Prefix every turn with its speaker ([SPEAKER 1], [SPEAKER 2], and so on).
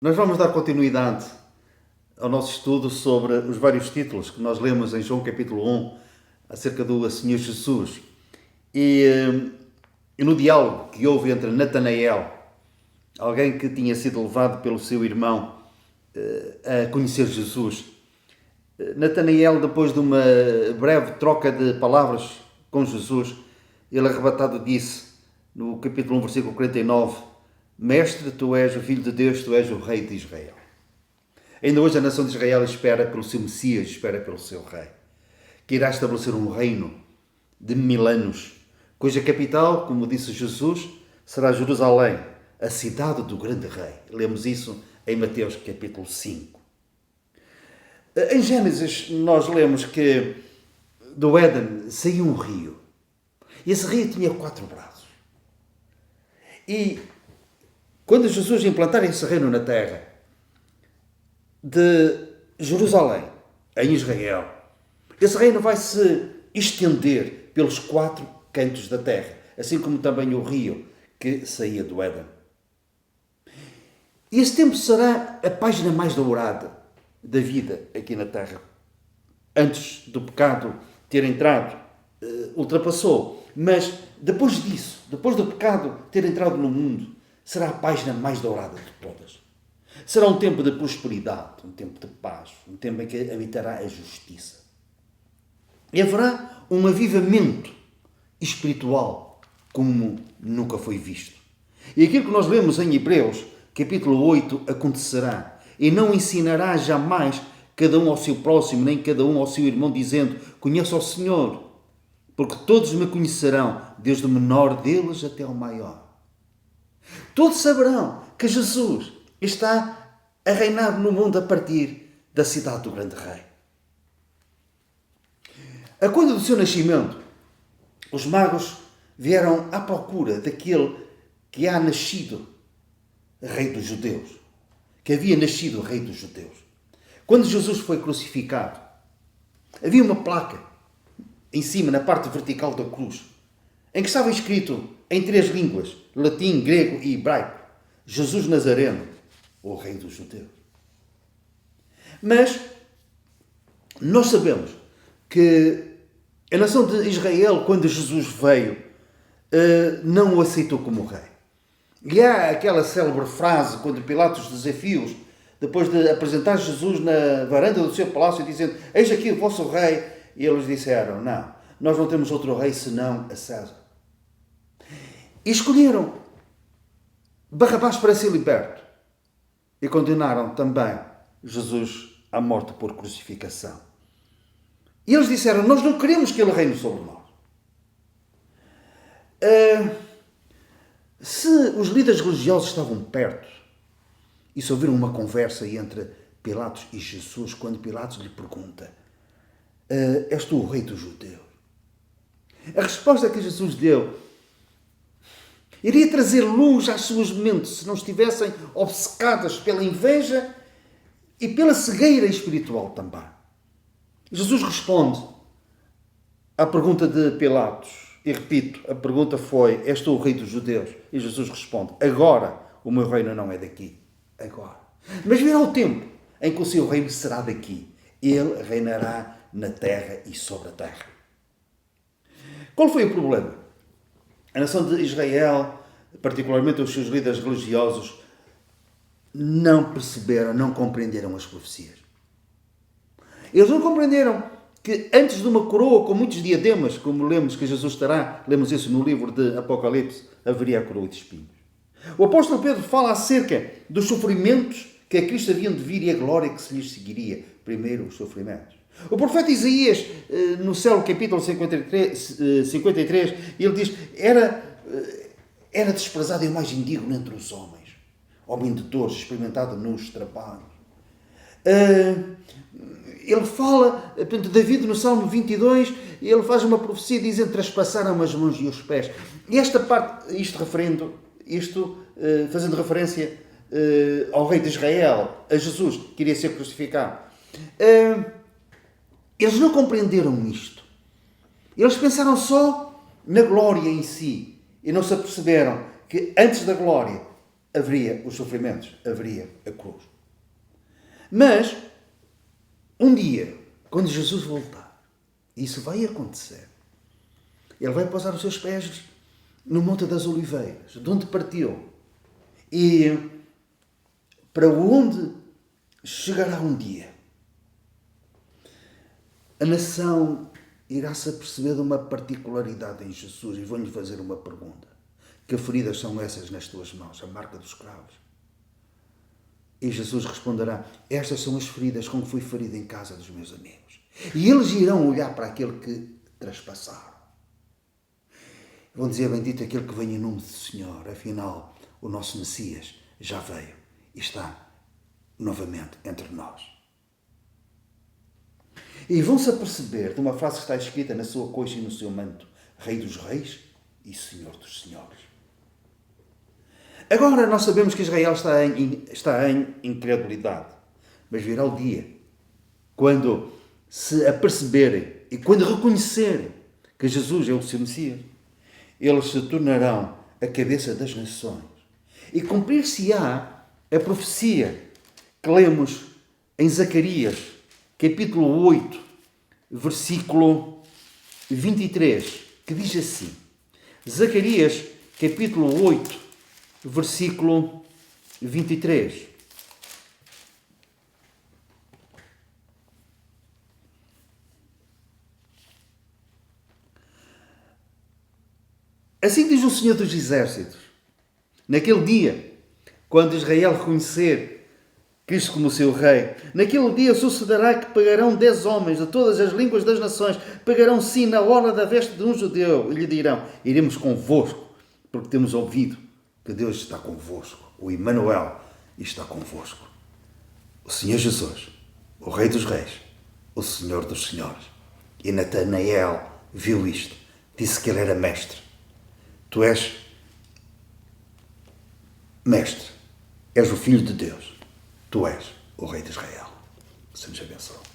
[SPEAKER 1] Nós vamos dar continuidade ao nosso estudo sobre os vários títulos que nós lemos em João capítulo 1 acerca do Senhor Jesus e no diálogo que houve entre Natanael, alguém que tinha sido levado pelo seu irmão a conhecer Jesus. Natanael, depois de uma breve troca de palavras com Jesus, ele arrebatado disse, no capítulo 1, versículo 49, Mestre, tu és o Filho de Deus, tu és o Rei de Israel. Ainda hoje a nação de Israel espera pelo seu Messias, espera pelo seu Rei, que irá estabelecer um reino de 1000 anos, cuja capital, como disse Jesus, será Jerusalém, a cidade do grande Rei. Lemos isso em Mateus capítulo 5. Em Gênesis nós lemos que do Éden saiu um rio. E esse rio tinha 4 braços. E quando Jesus implantar esse reino na terra, de Jerusalém, em Israel, esse reino vai se estender pelos 4 cantos da terra, assim como também o rio que saía do Éden. E esse tempo será a página mais dourada da vida aqui na terra. Antes do pecado ter entrado, ultrapassou. Mas depois disso, depois do pecado ter entrado no mundo, será a página mais dourada de todas. Será um tempo de prosperidade, um tempo de paz, um tempo em que habitará a justiça. E haverá um avivamento espiritual como nunca foi visto. E aquilo que nós lemos em Hebreus, capítulo 8, acontecerá. E não ensinará jamais cada um ao seu próximo, nem cada um ao seu irmão, dizendo, conheço ao Senhor, porque todos me conhecerão, desde o menor deles até ao maior. Todos saberão que Jesus está a reinar no mundo a partir da cidade do grande Rei. A quando do seu nascimento, os magos vieram à procura daquele que há nascido Rei dos Judeus, que havia nascido Rei dos Judeus. Quando Jesus foi crucificado, havia uma placa em cima, na parte vertical da cruz, em que estava escrito em 3 línguas, latim, grego e hebraico, Jesus Nazareno, o Rei dos Judeus. Mas nós sabemos que a nação de Israel, quando Jesus veio, não o aceitou como Rei. E há aquela célebre frase, quando Pilatos desafios, depois de apresentar Jesus na varanda do seu palácio, dizendo, eis aqui o vosso Rei, e eles disseram, não, nós não temos outro Rei senão a César. E escolheram Barrabás para ser liberto. E condenaram também Jesus à morte por crucificação. E eles disseram, nós não queremos que ele reine sobre nós. Se os líderes religiosos estavam perto, e se ouviram uma conversa entre Pilatos e Jesus, quando Pilatos lhe pergunta, és tu o Rei dos Judeus? A resposta que Jesus deu iria trazer luz às suas mentes se não estivessem obcecadas pela inveja e pela cegueira espiritual também. Jesus responde à pergunta de Pilatos. E repito, a pergunta foi, és tu o Rei dos Judeus? E Jesus responde, agora o meu reino não é daqui. Agora. Mas virá o tempo em que o seu reino será daqui. Ele reinará na terra e sobre a terra. Qual foi o problema? A nação de Israel, particularmente os seus líderes religiosos, não perceberam, não compreenderam as profecias. Eles não compreenderam que antes de uma coroa com muitos diademas, como lemos que Jesus terá, lemos isso no livro de Apocalipse, haveria a coroa de espinhos. O apóstolo Pedro fala acerca dos sofrimentos que a Cristo haviam de vir e a glória que se lhes seguiria. Primeiro, os sofrimentos. O profeta Isaías, no céu, capítulo 53, ele diz, era desprezado e o mais indigno entre os homens, homem de dores, experimentado nos trabalhos. Ele fala, portanto, David no Salmo 22, ele faz uma profecia dizendo, traspassaram as mãos e os pés. E esta parte, fazendo referência ao Rei de Israel, a Jesus, que iria ser crucificado. Eles não compreenderam isto. Eles pensaram só na glória em si e não se aperceberam que antes da glória haveria os sofrimentos, haveria a cruz. Mas, um dia, quando Jesus voltar, isso vai acontecer, ele vai pousar os seus pés no Monte das Oliveiras, de onde partiu. E para onde chegará um dia, a nação irá-se aperceber de uma particularidade em Jesus. E vou-lhe fazer uma pergunta. Que feridas são essas nas tuas mãos? A marca dos cravos. E Jesus responderá: estas são as feridas com que fui ferido em casa dos meus amigos. E eles irão olhar para aquele que traspassaram. Vão dizer: bendito aquele que vem em nome do Senhor. Afinal, o nosso Messias já veio e está novamente entre nós. E vão-se aperceber de uma frase que está escrita na sua coxa e no seu manto: Rei dos Reis e Senhor dos Senhores. Agora nós sabemos que Israel está em incredulidade. Mas virá o dia quando se aperceberem e quando reconhecerem que Jesus é o seu Messias, eles se tornarão a cabeça das nações. E cumprir-se-á a profecia que lemos em Zacarias, capítulo 8, versículo 23, que diz assim. Zacarias, capítulo 8, versículo 23. Assim diz o Senhor dos Exércitos: naquele dia, quando Israel reconhecer Cristo como seu rei, naquele dia sucederá que pegarão 10 homens de todas as línguas das nações, pegarão sim na orla da veste de um judeu e lhe dirão: iremos convosco, porque temos ouvido que Deus está convosco. O Emmanuel está convosco. O Senhor Jesus, o Rei dos Reis, o Senhor dos Senhores. E Natanael viu isto, disse que ele era mestre. Tu és mestre, és o Filho de Deus. Tu és o Rei de Israel. Que o Senhor nos abençoe.